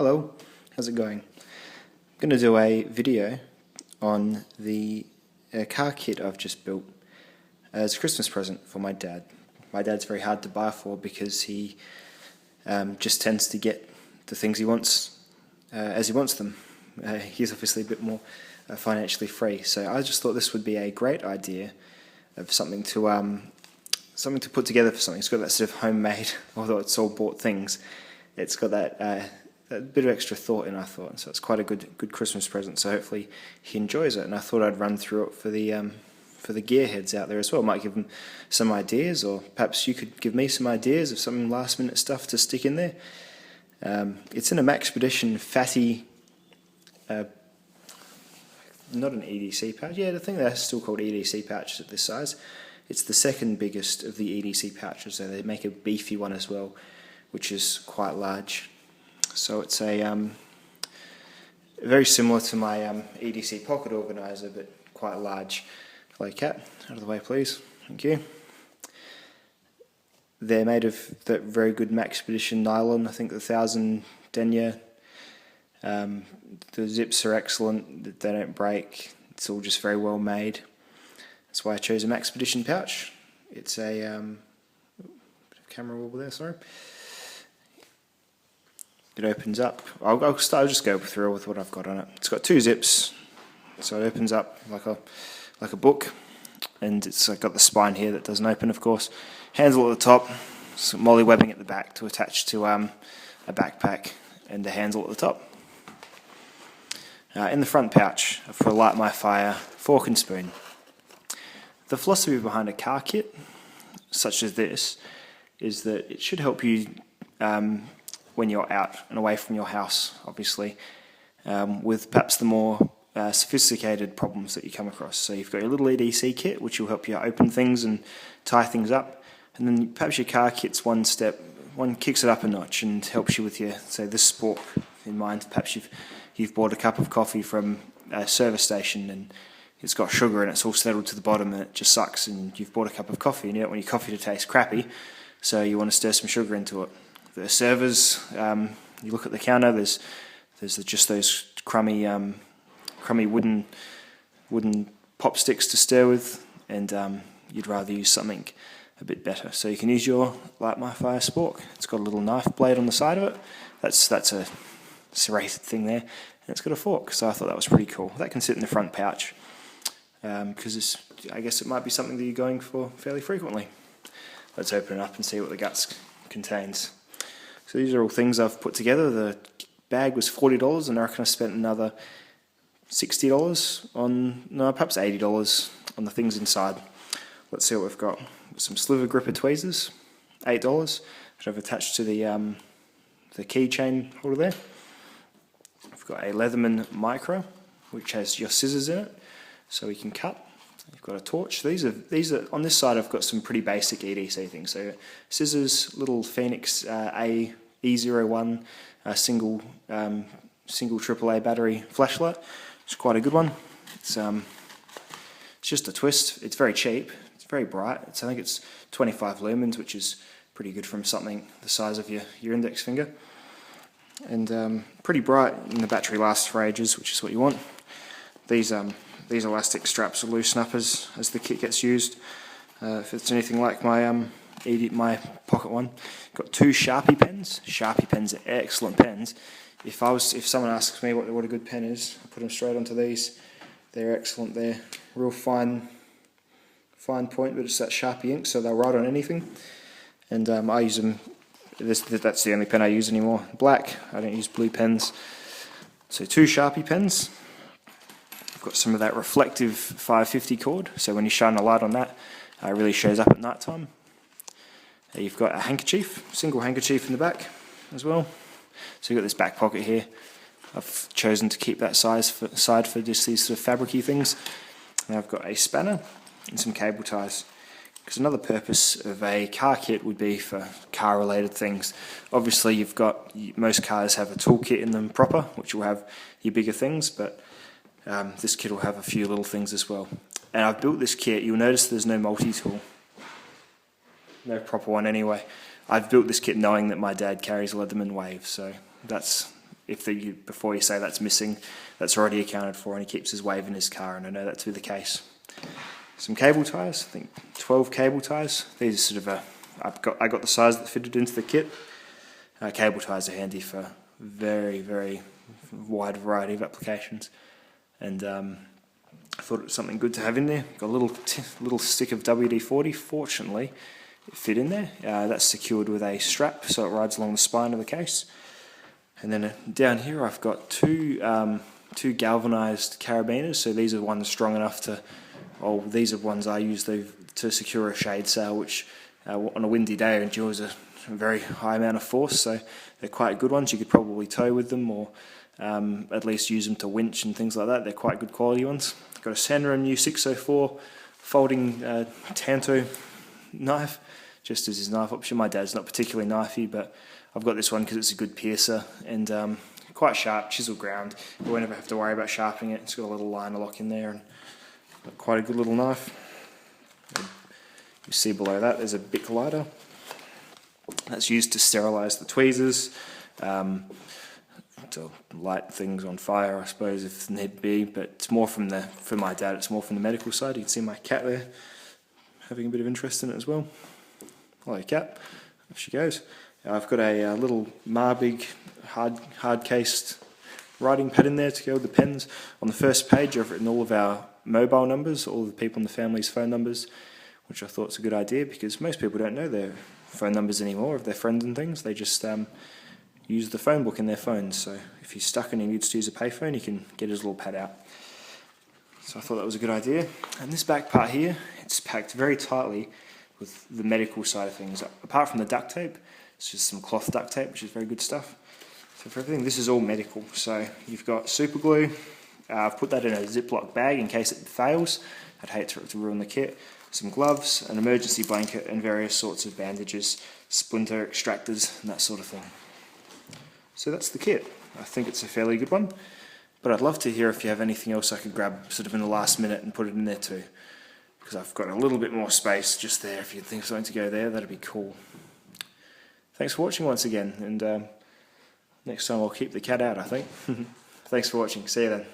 Hello, how's it going? I'm going to do a video on the car kit I've just built as a Christmas present for my dad. My dad's very hard to buy for because he just tends to get the things he wants as he wants them. He's obviously a bit more financially free, so I just thought this would be a great idea of something to put together for something. It's got that sort of homemade, although it's all bought things, it's got that a bit of extra thought in, I thought, so it's quite a good Christmas present, so hopefully he enjoys it. And I thought I'd run through it for the gearheads out there as well. Might give them some ideas, or perhaps you could give me some ideas of some last minute stuff to stick in there. It's in a Maxpedition fatty, not an EDC pouch, yeah, I think they're still called EDC pouches at this size. It's the second biggest of the EDC pouches, so they make a beefy one as well, which is quite large. So it's a very similar to my EDC pocket organizer, but quite large. Like cat, out of the way please, thank you. They're made of that very good Maxpedition nylon, I think the 1000 denier. The zips are excellent, they don't break, it's all just very well made. That's why I chose a Maxpedition pouch. It's a camera wobble there, sorry. It opens up. I'll just go through with what I've got on it. It's got two zips, so it opens up like a book, and it's got the spine here that doesn't open, of course. Handle at the top, some molly webbing at the back to attach to a backpack, and the handle at the top. In the front pouch, I've put a Light My Fire fork and spoon. The philosophy behind a car kit, such as this, is that it should help you when you're out and away from your house, obviously, with perhaps the more sophisticated problems that you come across. So you've got your little EDC kit, which will help you open things and tie things up, and then perhaps your car kit's one kicks it up a notch and helps you with your, say, this spork in mind. Perhaps you've bought a cup of coffee from a service station and it's got sugar and it's all settled to the bottom and it just sucks, and you've bought a cup of coffee and you don't want your coffee to taste crappy, so you want to stir some sugar into it. The servers, you look at the counter, there's just those crummy wooden pop sticks to stir with, and you'd rather use something a bit better. So you can use your Light My Fire spork. It's got a little knife blade on the side of it. That's a serrated thing there, and it's got a fork. So I thought that was pretty cool. That can sit in the front pouch because I guess it might be something that you're going for fairly frequently. Let's open it up and see what the guts contains. So these are all things I've put together. The bag was $40, and I reckon I spent another $60 on, no, perhaps $80 on the things inside. Let's see what we've got. Some sliver gripper tweezers, $8, which I've attached to the keychain holder there. I've got a Leatherman Micro, which has your scissors in it, so we can cut. You've got a torch. These are on this side. I've got some pretty basic EDC things. So scissors, little Phoenix E01 single AAA battery flashlight. It's quite a good one. It's just a twist. It's very cheap. It's very bright. I think it's 25 lumens, which is pretty good from something the size of your index finger. And pretty bright, and the battery lasts for ages, which is what you want. These elastic straps will loosen up as the kit gets used. If it's anything like my pocket one, got two Sharpie pens. Sharpie pens are excellent pens. If someone asks me what a good pen is, I put them straight onto these. They're excellent. They're real fine point, but it's that Sharpie ink, so they'll write on anything. And I use them. That's the only pen I use anymore. Black. I don't use blue pens. So two Sharpie pens. Got some of that reflective 550 cord, so when you shine a light on that, it really shows up at night time. You've got a handkerchief, single handkerchief in the back as well. So you've got this back pocket here. I've chosen to keep that side for just these sort of fabric-y things. And I've got a spanner and some cable ties. Because another purpose of a car kit would be for car-related things. Obviously, most cars have a toolkit in them proper, which will have your bigger things, but this kit will have a few little things as well. And I've built this kit. You'll notice there's no multi-tool. No proper one anyway. I've built this kit knowing that my dad carries a Leatherman Wave, so before you say that's missing, that's already accounted for, and he keeps his wave in his car, and I know that to be the case. Some cable ties, I think 12 cable ties. These are sort of I got the size that fitted into the kit. Cable ties are handy for very, very wide variety of applications, and I thought it was something good to have in there. Got a little stick of WD-40. Fortunately, it fit in there. That's secured with a strap, so it rides along the spine of the case. And then down here, I've got two galvanized carabiners. So these are ones strong enough to. Oh, these are ones I use to secure a shade sail, which on a windy day endures a very high amount of force. So they're quite good ones. You could probably tow with them, or at least use them to winch and things like that. They're quite good quality ones. Got a Sanren U604 folding Tanto knife, just as his knife option. My dad's not particularly knifey, but I've got this one because it's a good piercer and quite sharp, chisel ground. You won't ever have to worry about sharpening it. It's got a little liner lock in there and quite a good little knife. You see below that there's a Bic lighter. That's used to sterilise the tweezers, to light things on fire, I suppose, if need be. But it's more for my dad, it's more from the medical side. You can see my cat there having a bit of interest in it as well. Hello, cat. There she goes. I've got a little Marbig hard-cased writing pad in there to go with the pens. On the first page, I've written all of our mobile numbers, all the people in the family's phone numbers, which I thought was a good idea because most people don't know their phone numbers anymore of their friends and things. They just use the phone book in their phones. So if he's stuck and he needs to use a payphone, he can get his little pad out. So I thought that was a good idea. And this back part here, it's packed very tightly with the medical side of things. Apart from the duct tape, it's just some cloth duct tape, which is very good stuff. So for everything, this is all medical. So you've got super glue. I've put that in a Ziploc bag in case it fails. I'd hate for it to ruin the kit. Some gloves, an emergency blanket, and various sorts of bandages, splinter extractors, and that sort of thing. So that's the kit. I think it's a fairly good one, but I'd love to hear if you have anything else I could grab sort of in the last minute and put it in there too, because I've got a little bit more space just there. If you think of something to go there, that'd be cool. Thanks for watching once again, and next time I'll keep the cat out, I think. Thanks for watching. See you then.